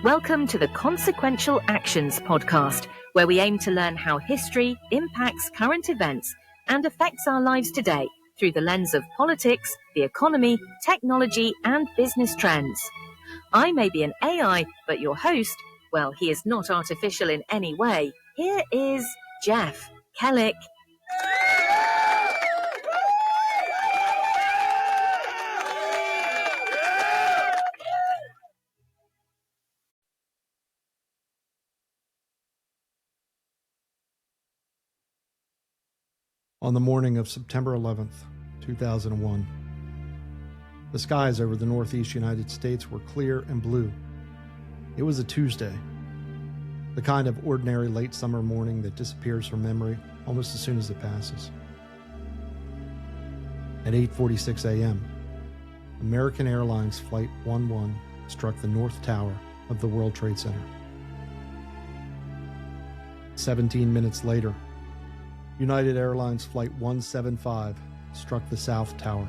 Welcome to the Consequential Actions podcast, where we aim to learn how history impacts current events and affects our lives today through the lens of politics, the economy, technology, and business trends. I may be an AI, but your host, well, he is not artificial in any way. Here is Jeff Kellick. On the morning of September 11th, 2001, the skies over the northeast United States were clear and blue. It was a Tuesday, the kind of ordinary late summer morning that disappears from memory almost as soon as it passes. At 8:46 a.m., American Airlines Flight 11 struck the North Tower of the World Trade Center. 17 minutes later, United Airlines Flight 175 struck the South Tower.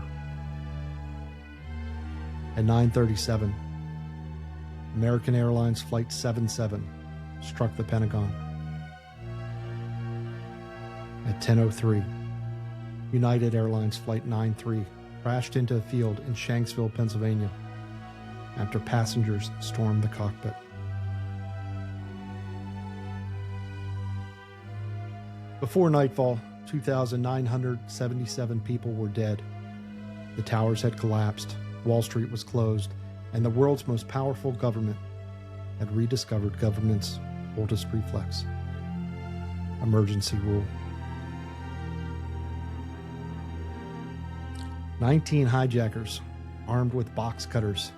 At 9:37, American Airlines Flight 77 struck the Pentagon. At 10:03, United Airlines Flight 93 crashed into a field in Shanksville, Pennsylvania, after passengers stormed the cockpit. Before nightfall, 2,977 people were dead. The towers had collapsed, Wall Street was closed, and the world's most powerful government had rediscovered government's oldest reflex: emergency rule. 19 hijackers, armed with box cutters,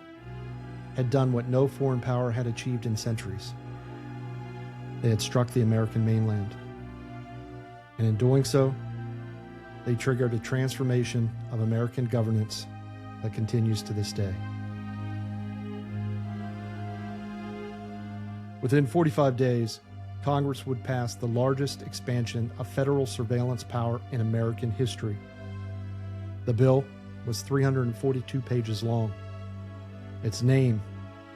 had done what no foreign power had achieved in centuries. They had struck the American mainland. And in doing so, they triggered a transformation of American governance that continues to this day. Within 45 days, Congress would pass the largest expansion of federal surveillance power in American history. The bill was 342 pages long. Its name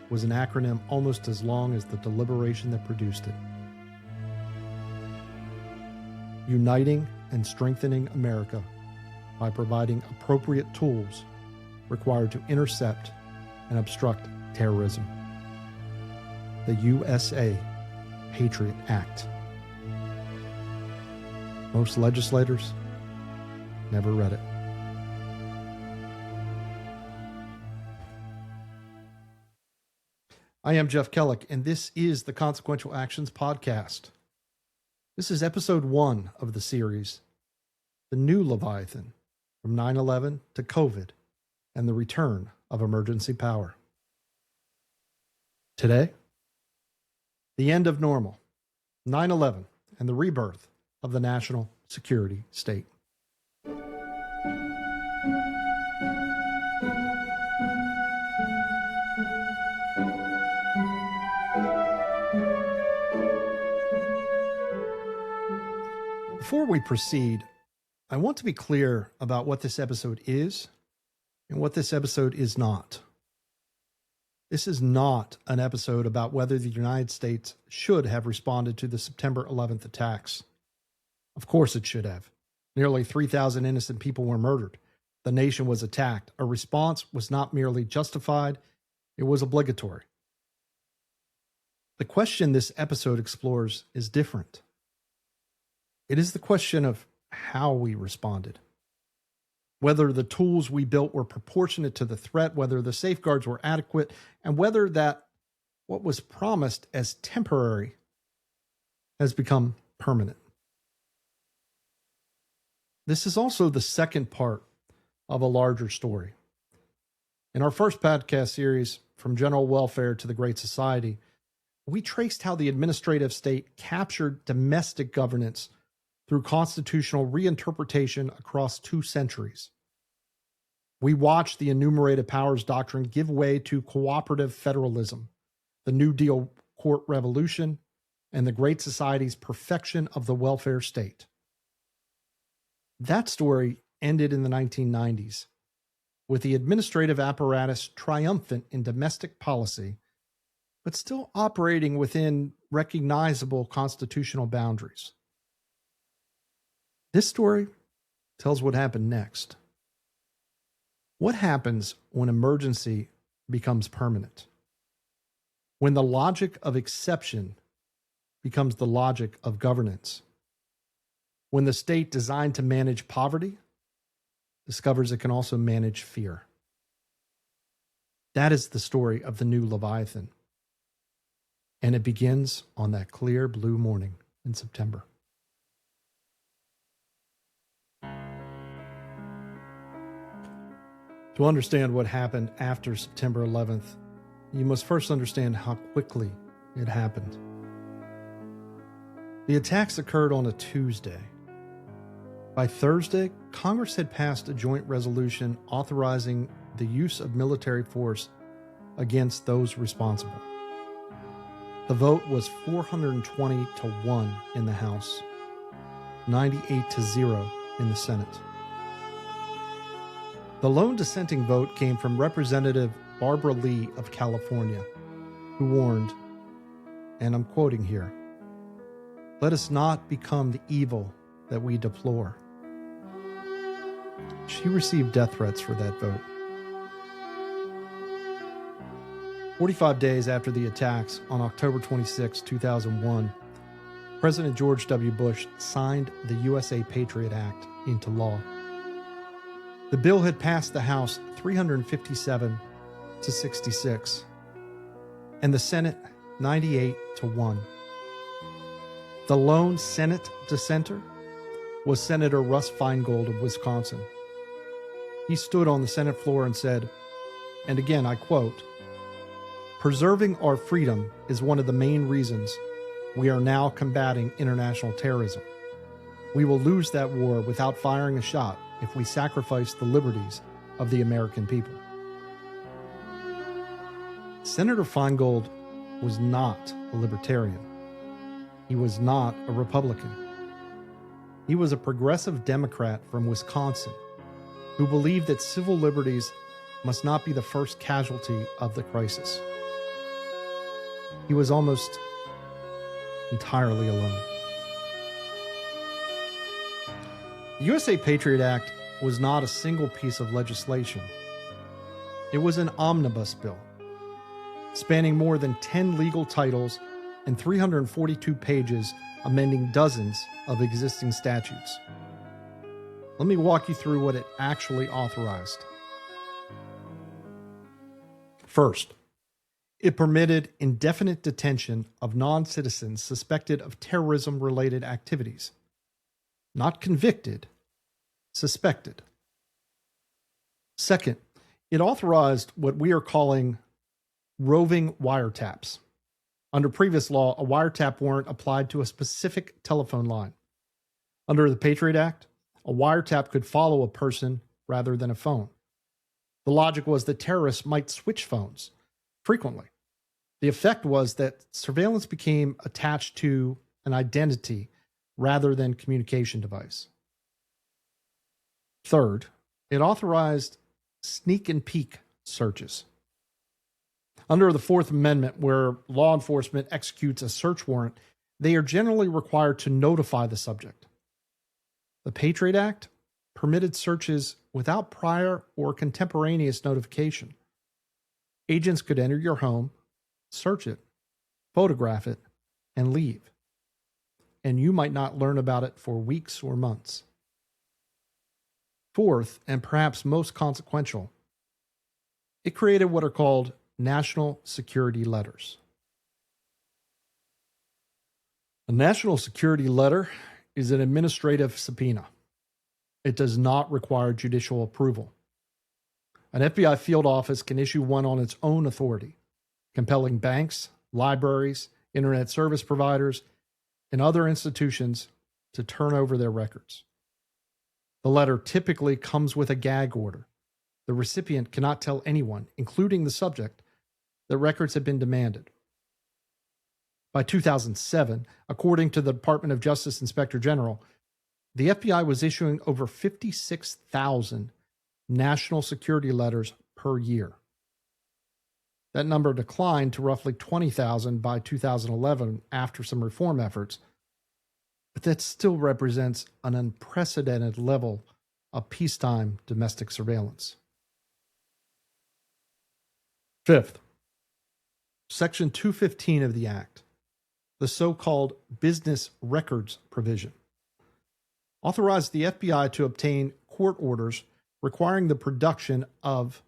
was an acronym almost as long as the deliberation that produced it: Uniting and Strengthening America by Providing Appropriate Tools Required to Intercept and Obstruct Terrorism. The USA Patriot Act. Most legislators never read it. I am Jeff Kellick, and this is the Consequential Actions podcast. This is episode 1 of the series, The New Leviathan, from 9/11 to COVID and the Return of Emergency Power. Today, the end of normal, 9/11 and the rebirth of the national security state. Before we proceed, I want to be clear about what this episode is and what this episode is not. This is not an episode about whether the United States should have responded to the September 11th attacks. Of course it should have. Nearly 3,000 innocent people were murdered. The nation was attacked. A response was not merely justified, it was obligatory. The question this episode explores is different. It is the question of how we responded. Whether the tools we built were proportionate to the threat, whether the safeguards were adequate, and whether that what was promised as temporary has become permanent. This is also the second part of a larger story. In our first podcast series, From General Welfare to the Great Society, we traced how the administrative state captured domestic governance through constitutional reinterpretation across 2 centuries. We watched the enumerated powers doctrine give way to cooperative federalism, the New Deal court revolution, and the Great Society's perfection of the welfare state. That story ended in the 1990s, with the administrative apparatus triumphant in domestic policy, but still operating within recognizable constitutional boundaries. This story tells what happened next. What happens when emergency becomes permanent? When the logic of exception becomes the logic of governance? When the state designed to manage poverty discovers it can also manage fear? That is the story of the new Leviathan. And it begins on that clear blue morning in September. To understand what happened after September 11th, you must first understand how quickly it happened. The attacks occurred on a Tuesday. By Thursday, Congress had passed a joint resolution authorizing the use of military force against those responsible. The vote was 420-1 in the House, 98-0 in the Senate. The lone dissenting vote came from Representative Barbara Lee of California, who warned, and I'm quoting here, "Let us not become the evil that we deplore." She received death threats for that vote. 45 days after the attacks on October 26, 2001, President George W. Bush signed the USA Patriot Act into law. The bill had passed the House 357-66 and the Senate 98-1. The lone Senate dissenter was Senator Russ Feingold of Wisconsin. He stood on the Senate floor and said, and again I quote, "Preserving our freedom is one of the main reasons we are now combating international terrorism. We will lose that war without firing a shot if we sacrifice the liberties of the American people." Senator Feingold was not a libertarian. He was not a Republican. He was a progressive Democrat from Wisconsin who believed that civil liberties must not be the first casualty of the crisis. He was almost entirely alone. The USA Patriot Act was not a single piece of legislation. It was an omnibus bill, spanning more than 10 legal titles and 342 pages, amending dozens of existing statutes. Let me walk you through what it actually authorized. First, it permitted indefinite detention of non-citizens suspected of terrorism-related activities. Not convicted, suspected. Second, it authorized what we are calling roving wiretaps. Under previous law, a wiretap warrant applied to a specific telephone line. Under the Patriot Act, a wiretap could follow a person rather than a phone. The logic was that terrorists might switch phones frequently. The effect was that surveillance became attached to an identity rather than communication device. Third, it authorized sneak and peek searches. Under the Fourth Amendment, where law enforcement executes a search warrant, they are generally required to notify the subject. The Patriot Act permitted searches without prior or contemporaneous notification. Agents could enter your home, search it, photograph it, and leave. And you might not learn about it for weeks or months. Fourth, and perhaps most consequential, it created what are called national security letters. A national security letter is an administrative subpoena. It does not require judicial approval. An FBI field office can issue one on its own authority, compelling banks, libraries, internet service providers, and other institutions to turn over their records. The letter typically comes with a gag order. The recipient cannot tell anyone, including the subject, that records have been demanded. By 2007, according to the Department of Justice Inspector General, the FBI was issuing over 56,000 national security letters per year. That number declined to roughly 20,000 by 2011 after some reform efforts, but that still represents an unprecedented level of peacetime domestic surveillance. Fifth, Section 215 of the Act, the so-called business records provision, authorized the FBI to obtain court orders requiring the production of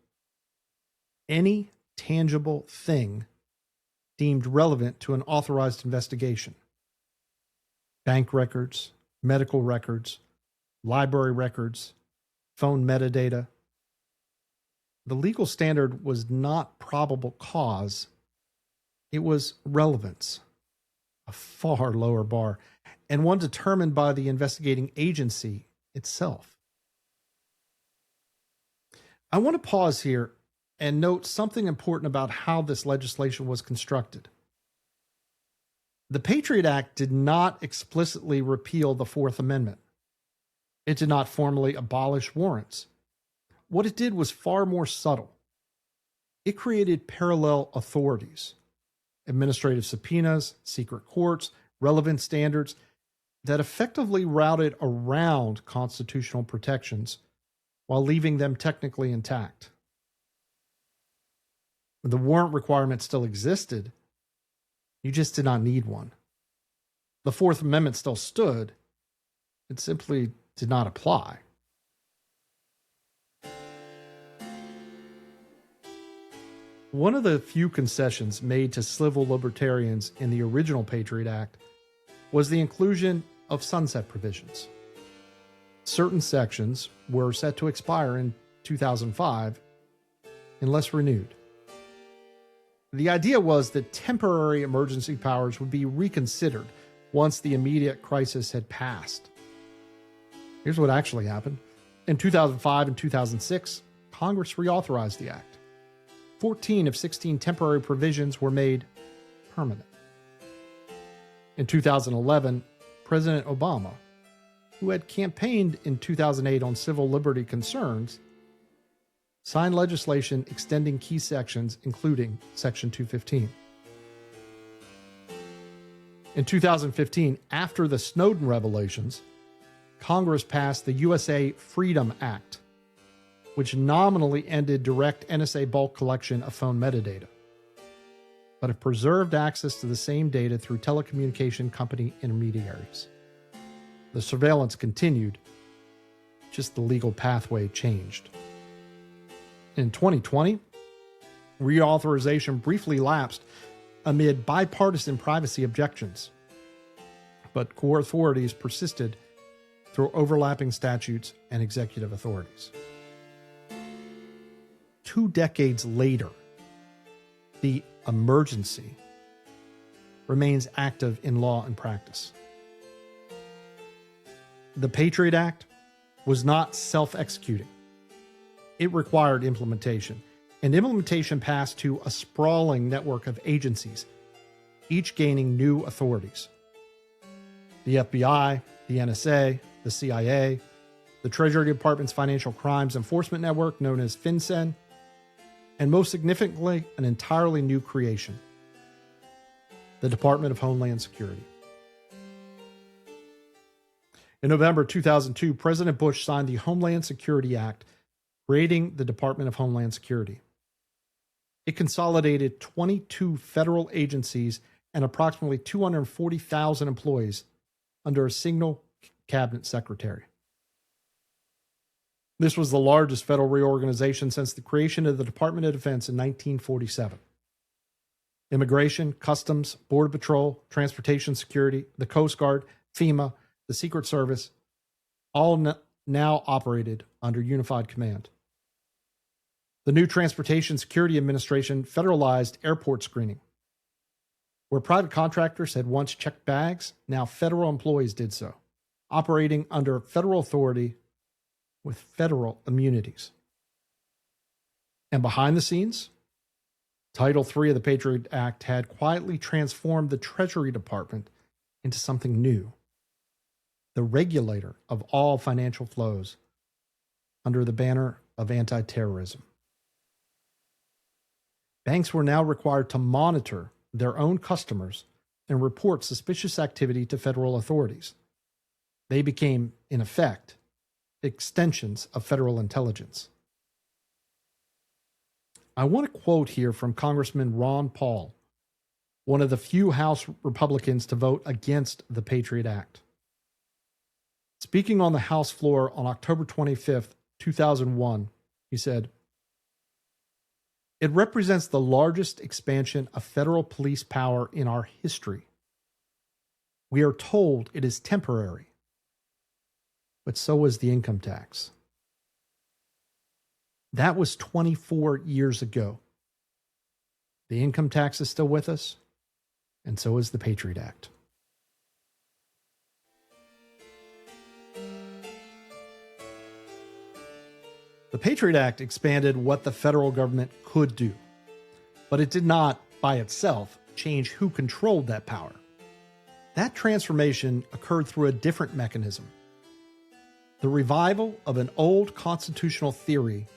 any tangible thing deemed relevant to an authorized investigation. Bank records, medical records, library records, phone metadata. The legal standard was not probable cause, it was relevance, a far lower bar, and one determined by the investigating agency itself. I want to pause here and note something important about how this legislation was constructed. The Patriot Act did not explicitly repeal the Fourth Amendment. It did not formally abolish warrants. What it did was far more subtle. It created parallel authorities, administrative subpoenas, secret courts, relevant standards that effectively routed around constitutional protections while leaving them technically intact. The warrant requirement still existed. You just did not need one. The Fourth Amendment still stood. It simply did not apply. One of the few concessions made to civil libertarians in the original Patriot Act was the inclusion of sunset provisions. Certain sections were set to expire in 2005 unless renewed. The idea was that temporary emergency powers would be reconsidered once the immediate crisis had passed. Here's what actually happened. In 2005 and 2006, Congress reauthorized the act. 14 of 16 temporary provisions were made permanent. In 2011, President Obama, who had campaigned in 2008 on civil liberty concerns, signed legislation extending key sections, including Section 215. In 2015, after the Snowden revelations, Congress passed the USA Freedom Act, which nominally ended direct NSA bulk collection of phone metadata, but it preserved access to the same data through telecommunication company intermediaries. The surveillance continued, just the legal pathway changed. In 2020, reauthorization briefly lapsed amid bipartisan privacy objections, but core authorities persisted through overlapping statutes and executive authorities. 2 decades later, the emergency remains active in law and practice. The Patriot Act was not self-executing. It required implementation, and implementation passed to a sprawling network of agencies, each gaining new authorities. The FBI, the NSA, the CIA, the Treasury Department's Financial Crimes Enforcement Network, known as FinCEN, and most significantly, an entirely new creation, the Department of Homeland Security. In November 2002, President Bush signed the Homeland Security Act, creating the Department of Homeland Security. It consolidated 22 federal agencies and approximately 240,000 employees under a single cabinet secretary. This was the largest federal reorganization since the creation of the Department of Defense in 1947. Immigration, Customs, Border Patrol, Transportation Security, the Coast Guard, FEMA, the Secret Service, all now operated under unified command. The new Transportation Security Administration federalized airport screening. Where private contractors had once checked bags, now federal employees did so, operating under federal authority with federal immunities. And behind the scenes, Title III of the Patriot Act had quietly transformed the Treasury Department into something new, the regulator of all financial flows under the banner of anti-terrorism. Banks were now required to monitor their own customers and report suspicious activity to federal authorities. They became, in effect, extensions of federal intelligence. I want to quote here from Congressman Ron Paul, one of the few House Republicans to vote against the Patriot Act. Speaking on the House floor on October 25th, 2001, he said, "It represents the largest expansion of federal police power in our history. We are told it is temporary, but so is the income tax." That was 24 years ago. The income tax is still with us, and so is the Patriot Act. The Patriot Act expanded what the federal government could do, but it did not, by itself, change who controlled that power. That transformation occurred through a different mechanism: the revival of an old constitutional theory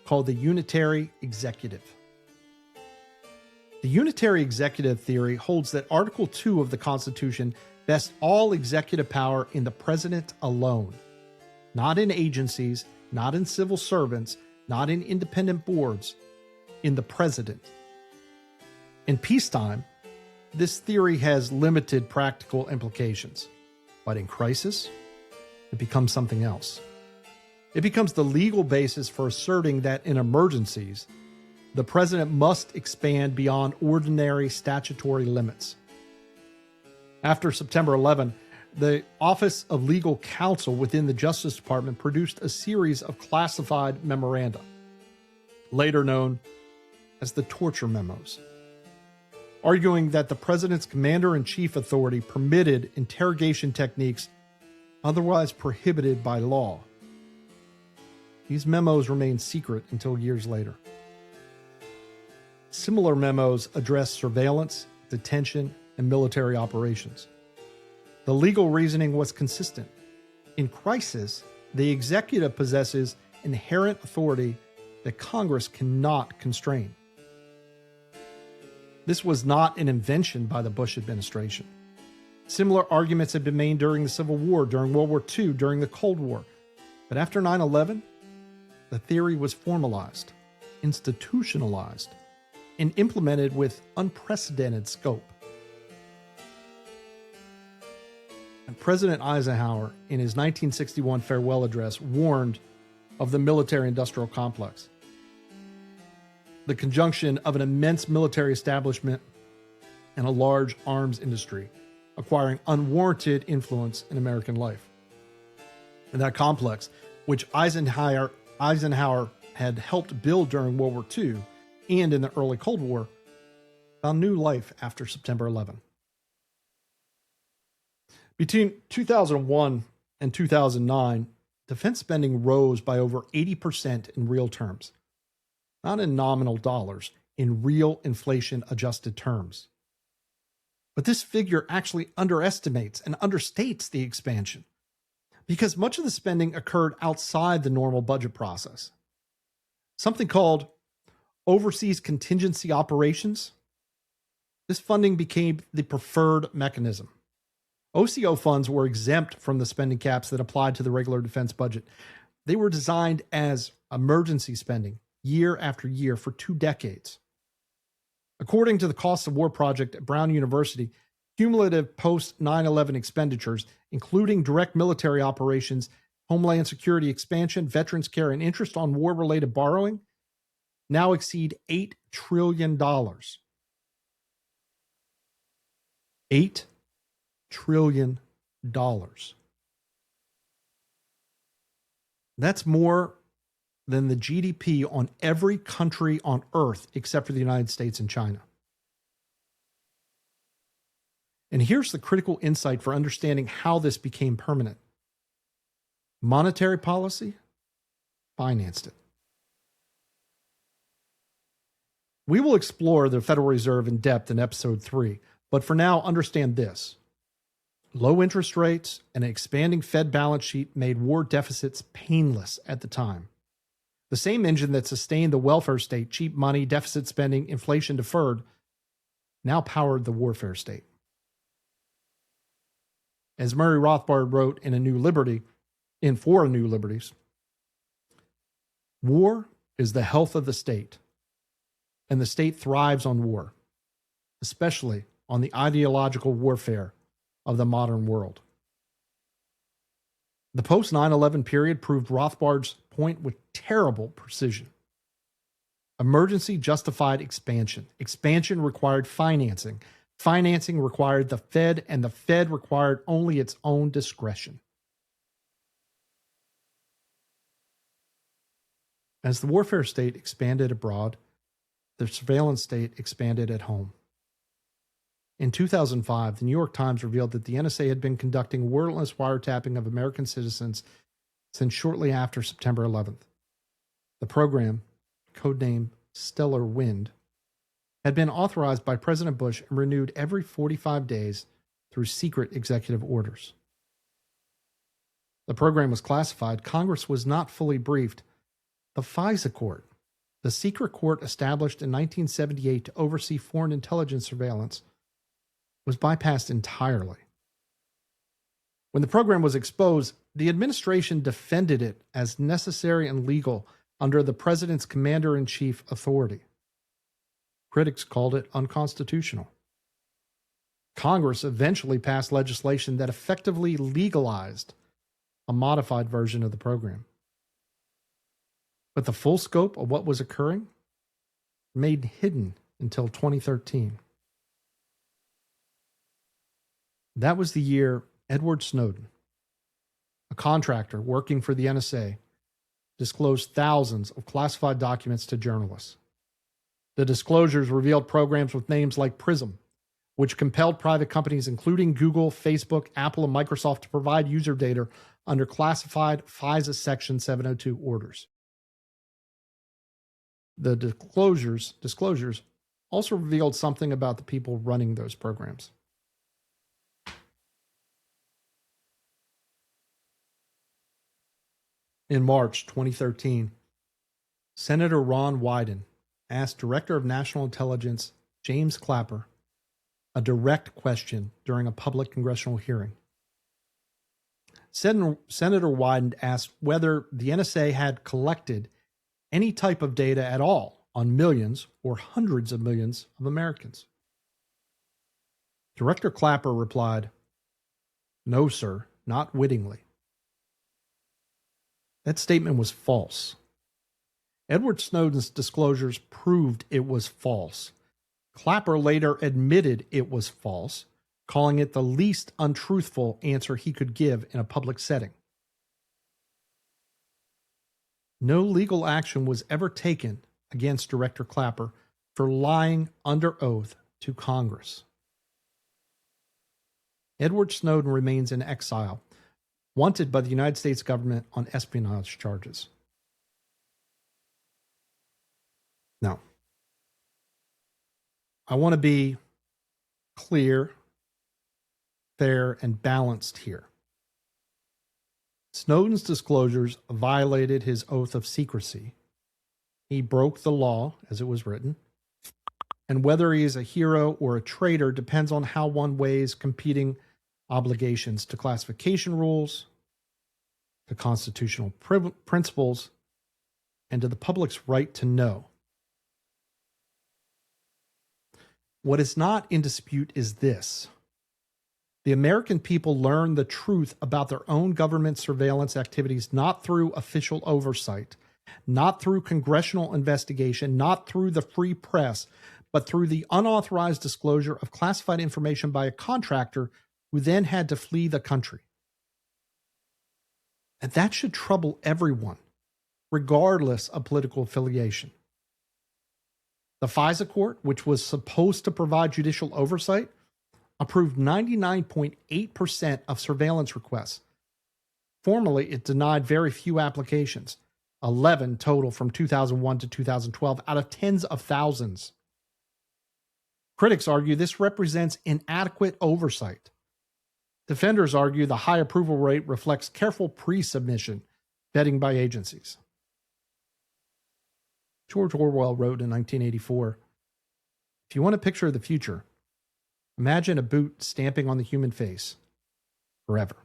called the unitary executive. The unitary executive theory holds that Article 2 of the Constitution vests all executive power in the president alone, not in agencies, not in civil servants, not in independent boards, in the president. In peacetime, this theory has limited practical implications, but in crisis, it becomes something else. It becomes the legal basis for asserting that in emergencies, the president must expand beyond ordinary statutory limits. After September 11, the Office of Legal Counsel within the Justice Department produced a series of classified memoranda, later known as the torture memos, arguing that the president's commander-in-chief authority permitted interrogation techniques otherwise prohibited by law. These memos remained secret until years later. Similar memos addressed surveillance, detention, and military operations. The legal reasoning was consistent. In crisis, the executive possesses inherent authority that Congress cannot constrain. This was not an invention by the Bush administration. Similar arguments had been made during the Civil War, during World War II, during the Cold War. But after 9/11, the theory was formalized, institutionalized, and implemented with unprecedented scope. And President Eisenhower, in his 1961 farewell address, warned of the military-industrial complex, the conjunction of an immense military establishment and a large arms industry, acquiring unwarranted influence in American life. And that complex, which Eisenhower had helped build during World War II and in the early Cold War, found new life after September 11. Between 2001 and 2009, defense spending rose by over 80% in real terms, not in nominal dollars, in real inflation-adjusted terms. But this figure actually underestimates and understates the expansion, because much of the spending occurred outside the normal budget process. Something called overseas contingency operations. This funding became the preferred mechanism. OCO funds were exempt from the spending caps that applied to the regular defense budget. They were designed as emergency spending year after year for 2 decades. According to the Cost of War Project at Brown University, cumulative post-9/11 expenditures, including direct military operations, homeland security expansion, veterans care, and interest on war-related borrowing, now exceed $8 trillion. $8 trillion. That's more than the GDP on every country on earth except for the United States and China. And here's the critical insight for understanding how this became permanent. Monetary policy financed it. We will explore the Federal Reserve in depth in episode 3, but for now, understand this. Low interest rates and an expanding Fed balance sheet made war deficits painless at the time. The same engine that sustained the welfare state, cheap money, deficit spending, inflation deferred, now powered the warfare state. As Murray Rothbard wrote in For a New Liberties, war is the health of the state, and the state thrives on war, especially on the ideological warfare of the modern world. The post-9/11 period proved Rothbard's point with terrible precision. Emergency justified expansion. Expansion required financing. Financing required the Fed, and the Fed required only its own discretion. As the warfare state expanded abroad, the surveillance state expanded at home. In 2005, the New York Times revealed that the NSA had been conducting warrantless wiretapping of American citizens since shortly after September 11th. The program, codenamed Stellar Wind, had been authorized by President Bush and renewed every 45 days through secret executive orders. The program was classified. Congress was not fully briefed. The FISA court, the secret court established in 1978 to oversee foreign intelligence surveillance, was bypassed entirely. When the program was exposed, the administration defended it as necessary and legal under the president's commander-in-chief authority. Critics called it unconstitutional. Congress eventually passed legislation that effectively legalized a modified version of the program. But the full scope of what was occurring remained hidden until 2013. That was the year Edward Snowden, a contractor working for the NSA, disclosed thousands of classified documents to journalists. The disclosures revealed programs with names like Prism, which compelled private companies including Google, Facebook, Apple, and Microsoft to provide user data under classified FISA Section 702 orders. The disclosures also revealed something about the people running those programs. In March 2013, Senator Ron Wyden asked Director of National Intelligence James Clapper a direct question during a public congressional hearing. Senator Wyden asked whether the NSA had collected any type of data at all on millions or hundreds of millions of Americans. Director Clapper replied, "No, sir, not wittingly." That statement was false. Edward Snowden's disclosures proved it was false. Clapper later admitted it was false, calling it the least untruthful answer he could give in a public setting. No legal action was ever taken against Director Clapper for lying under oath to Congress. Edward Snowden remains in exile, wanted by the United States government on espionage charges. Now, I want to be clear, fair, and balanced here. Snowden's disclosures violated his oath of secrecy. He broke the law as it was written. And whether he is a hero or a traitor depends on how one weighs competing obligations to classification rules, to constitutional principles, and to the public's right to know. What is not in dispute is this: the American people learn the truth about their own government surveillance activities not through official oversight, not through congressional investigation, not through the free press, but through the unauthorized disclosure of classified information by a contractor who then had to flee the country. And that should trouble everyone, regardless of political affiliation. The FISA court, which was supposed to provide judicial oversight, approved 99.8% of surveillance requests. Formally, it denied very few applications, 11 total from 2001 to 2012 out of tens of thousands. Critics argue this represents inadequate oversight. Defenders argue the high approval rate reflects careful pre-submission vetting by agencies. George Orwell wrote in 1984, "If you want a picture of the future, imagine a boot stamping on the human face forever."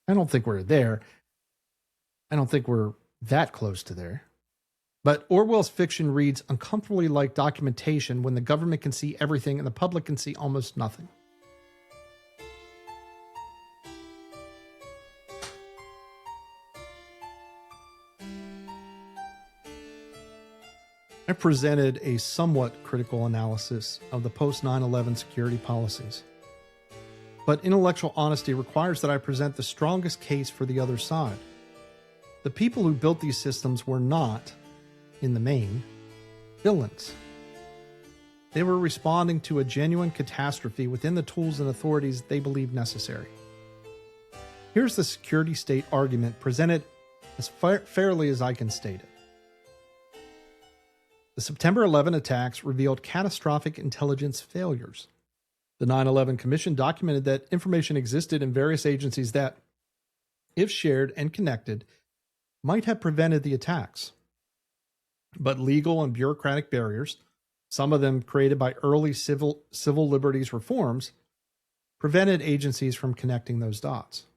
I don't think we're there. I don't think we're that close to there. But Orwell's fiction reads uncomfortably like documentation when the government can see everything and the public can see almost nothing. I presented a somewhat critical analysis of the post-9/11 security policies. But intellectual honesty requires that I present the strongest case for the other side. The people who built these systems were not, in the main, villains. They were responding to a genuine catastrophe within the tools and authorities they believed necessary. Here's the security state argument presented as fairly as I can state it. The September 11 attacks revealed catastrophic intelligence failures. The 9/11 Commission documented that information existed in various agencies that, if shared and connected, might have prevented the attacks. But legal and bureaucratic barriers, some of them created by early civil liberties reforms, prevented agencies from connecting those dots.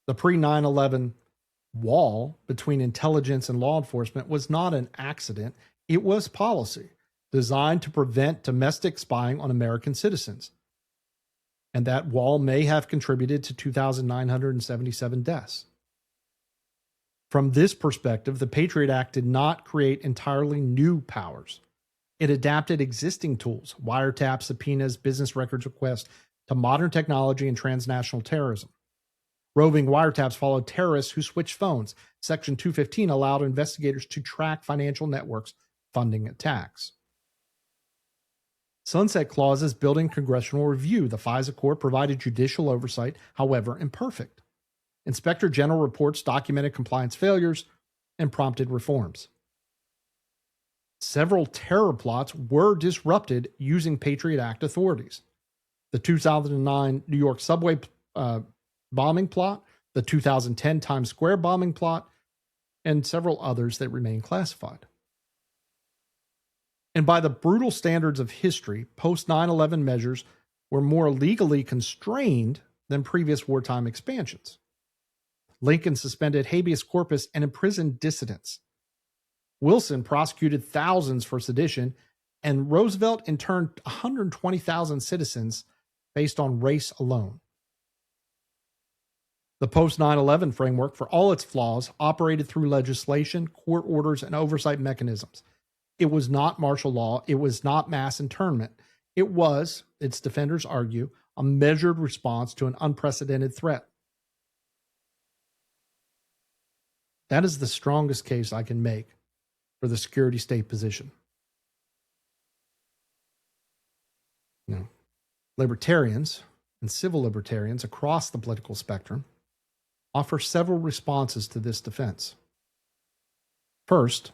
The pre-9/11 wall between intelligence and law enforcement was not an accident. It was policy designed to prevent domestic spying on American citizens. And that wall may have contributed to 2,977 deaths. From this perspective, the Patriot Act did not create entirely new powers. It adapted existing tools, wiretaps, subpoenas, business records requests, to modern technology and transnational terrorism. Roving wiretaps followed terrorists who switched phones. Section 215 allowed investigators to track financial networks funding attacks. Sunset clauses built in congressional review. The FISA court provided judicial oversight, however imperfect. Inspector General reports documented compliance failures and prompted reforms. Several terror plots were disrupted using Patriot Act authorities. The 2009 New York subway bombing plot, the 2010 Times Square bombing plot, and several others that remain classified. And by the brutal standards of history, post-9/11 measures were more legally constrained than previous wartime expansions. Lincoln suspended habeas corpus and imprisoned dissidents. Wilson prosecuted thousands for sedition, and Roosevelt interned 120,000 citizens based on race alone. The post-9/11 framework, for all its flaws, operated through legislation, court orders, and oversight mechanisms. It was not martial law. It was not mass internment. It was, its defenders argue, a measured response to an unprecedented threat. That is the strongest case I can make for the security state position. Now, libertarians and civil libertarians across the political spectrum offer several responses to this defense. First,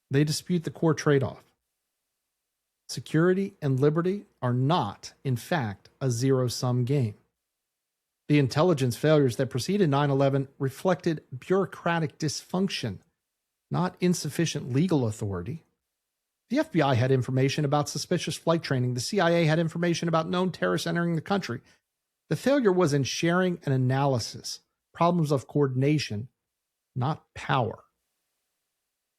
they dispute the core trade-off. Security and liberty are not, in fact, a zero-sum game. The intelligence failures that preceded 9/11 reflected bureaucratic dysfunction, not insufficient legal authority. The FBI had information about suspicious flight training. The CIA had information about known terrorists entering the country. The failure was in sharing and analysis, problems of coordination, not power.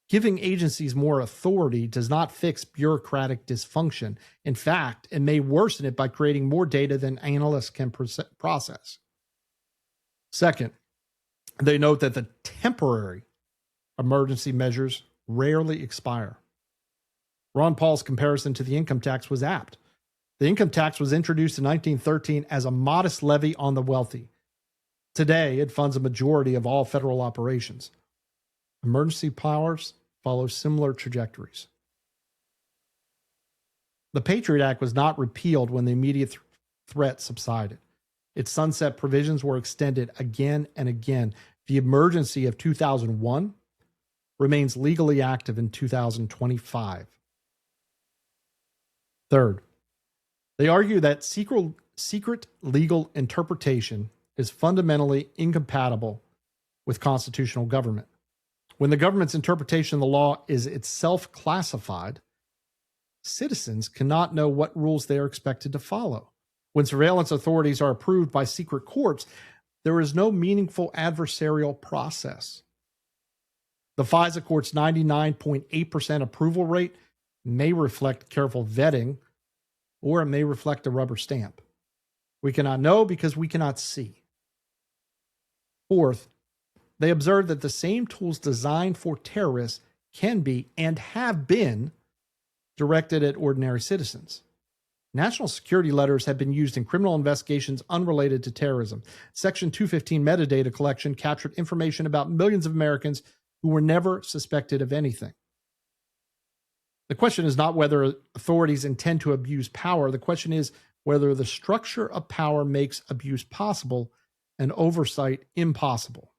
Giving agencies more authority does not fix bureaucratic dysfunction. In fact, it may worsen it by creating more data than analysts can process. Second, they note that the temporary emergency measures rarely expire. Ron Paul's comparison to the income tax was apt. The income tax was introduced in 1913 as a modest levy on the wealthy. Today, it funds a majority of all federal operations. Emergency powers follow similar trajectories. The Patriot Act was not repealed when the immediate threat subsided. Its sunset provisions were extended again and again. The emergency of 2001 remains legally active in 2025. Third, they argue that secret legal interpretation is fundamentally incompatible with constitutional government. When the government's interpretation of the law is itself classified, citizens cannot know what rules they are expected to follow. When surveillance authorities are approved by secret courts, there is no meaningful adversarial process. The FISA court's 99.8% approval rate may reflect careful vetting, or it may reflect a rubber stamp. We cannot know because we cannot see. Fourth, they observed that the same tools designed for terrorists can be and have been directed at ordinary citizens. National security letters have been used in criminal investigations unrelated to terrorism. Section 215 metadata collection captured information about millions of Americans who were never suspected of anything. The question is not whether authorities intend to abuse power. The question is whether the structure of power makes abuse possible and oversight impossible.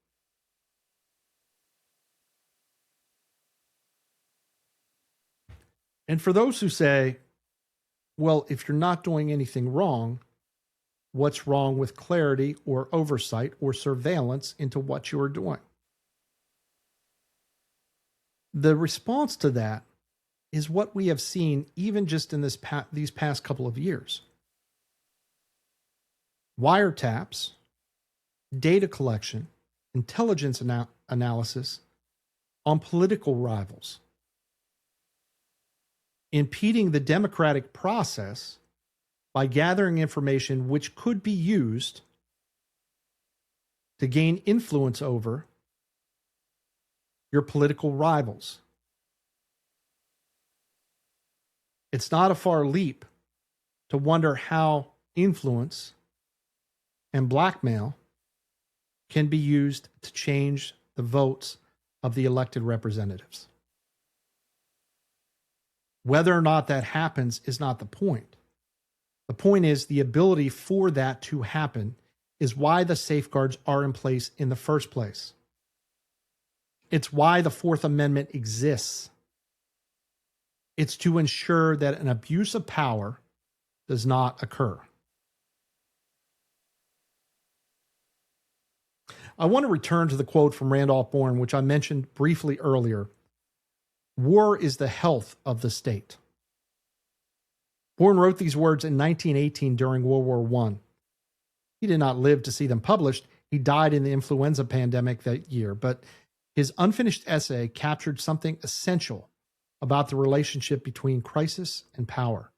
And for those who say, well, if you're not doing anything wrong, what's wrong with clarity or oversight or surveillance into what you are doing? The response to that is what we have seen even just in these past couple of years. Wiretaps, data collection, intelligence analysis on political rivals, impeding the democratic process by gathering information which could be used to gain influence over your political rivals. It's not a far leap to wonder how influence and blackmail can be used to change the votes of the elected representatives. Whether or not that happens is not the point. The point is the ability for that to happen is why the safeguards are in place in the first place. It's why the Fourth Amendment exists. It's to ensure that an abuse of power does not occur. I want to return to the quote from Randolph Bourne, which I mentioned briefly earlier. War is the health of the state. Bourne wrote these words in 1918 during World War I. He did not live to see them published. He died in the influenza pandemic that year, but his unfinished essay captured something essential about the relationship between crisis and power.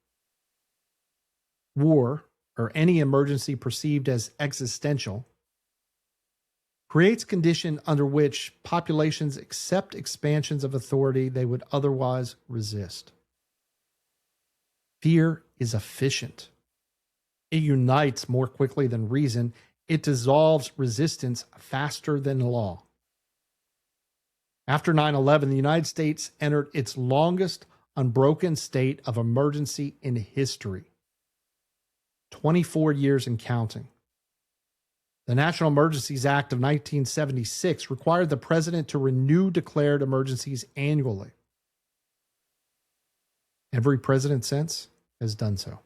War, or any emergency perceived as existential, creates conditions under which populations accept expansions of authority they would otherwise resist. Fear is efficient. It unites more quickly than reason. It dissolves resistance faster than law. After 9/11, the United States entered its longest unbroken state of emergency in history. 24 years and counting. The National Emergencies Act of 1976 required the president to renew declared emergencies annually. Every president since has done so.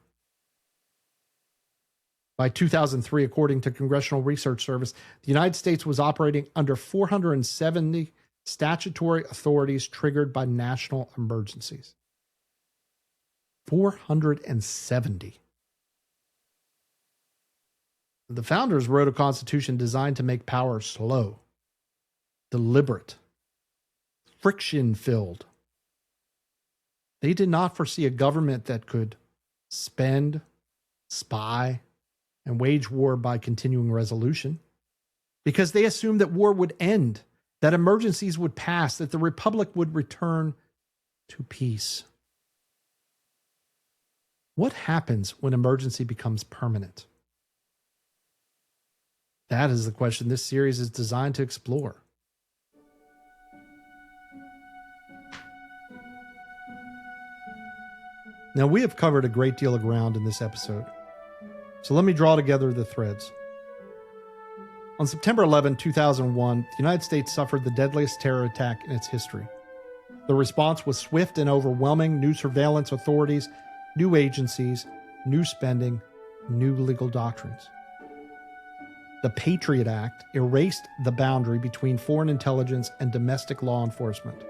By 2003, according to Congressional Research Service, the United States was operating under 470 statutory authorities triggered by national emergencies. 470. The founders wrote a constitution designed to make power slow, deliberate, friction-filled. They did not foresee a government that could spend, spy, and wage war by continuing resolution, because they assumed that war would end, that emergencies would pass, that the republic would return to peace. What happens when emergency becomes permanent? That is the question this series is designed to explore. Now, we have covered a great deal of ground in this episode, so let me draw together the threads. On September 11, 2001, the United States suffered the deadliest terror attack in its history. The response was swift and overwhelming. New surveillance authorities, new agencies, new spending, new legal doctrines. The Patriot Act erased the boundary between foreign intelligence and domestic law enforcement.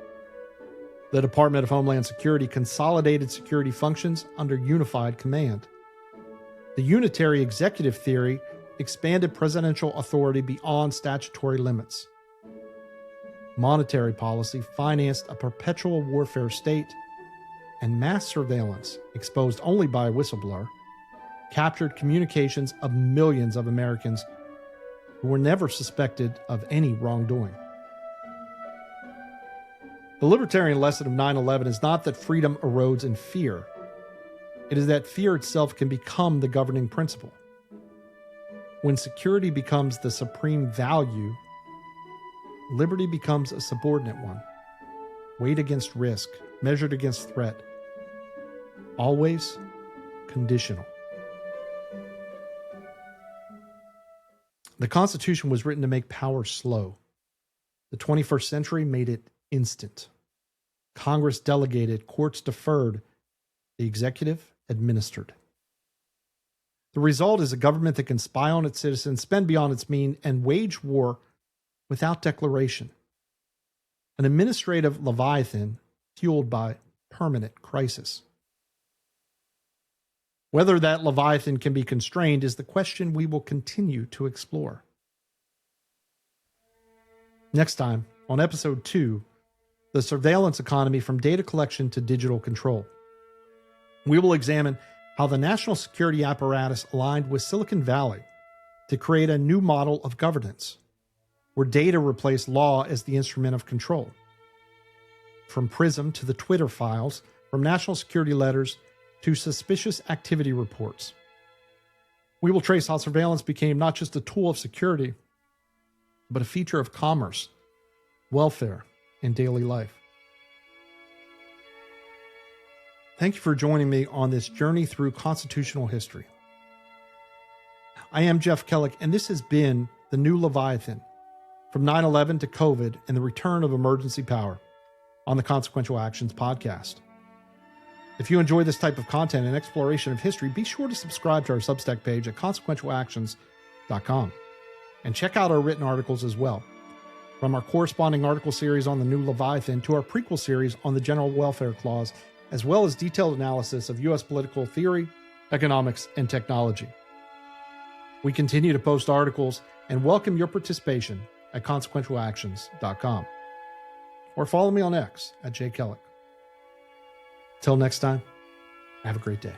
The Department of Homeland Security consolidated security functions under unified command. The unitary executive theory expanded presidential authority beyond statutory limits. Monetary policy financed a perpetual warfare state, and mass surveillance, exposed only by a whistleblower, captured communications of millions of Americans who were never suspected of any wrongdoing. The libertarian lesson of 9/11 is not that freedom erodes in fear. It is that fear itself can become the governing principle. When security becomes the supreme value, liberty becomes a subordinate one, weighed against risk, measured against threat, always conditional. The Constitution was written to make power slow. The 21st century made it instant. Congress delegated, courts deferred, the executive administered. The result is a government that can spy on its citizens, spend beyond its means, and wage war without declaration. An administrative Leviathan fueled by permanent crisis. Whether that Leviathan can be constrained is the question we will continue to explore. Next time, on episode 2, the surveillance economy from data collection to digital control. We will examine how the national security apparatus aligned with Silicon Valley to create a new model of governance, where data replaced law as the instrument of control. From PRISM to the Twitter files, from national security letters to suspicious activity reports. We will trace how surveillance became not just a tool of security, but a feature of commerce, welfare, and daily life. Thank you for joining me on this journey through constitutional history. I am Jeff Kellick, and this has been The New Leviathan, from 9/11 to COVID and the return of emergency power on the Consequential Actions podcast. If you enjoy this type of content and exploration of history, be sure to subscribe to our Substack page at consequentialactions.com and check out our written articles as well. From our corresponding article series on the New Leviathan to our prequel series on the General Welfare Clause, as well as detailed analysis of U.S. political theory, economics, and technology. We continue to post articles and welcome your participation at consequentialactions.com. Or follow me on X at jkellick. Till next time, have a great day.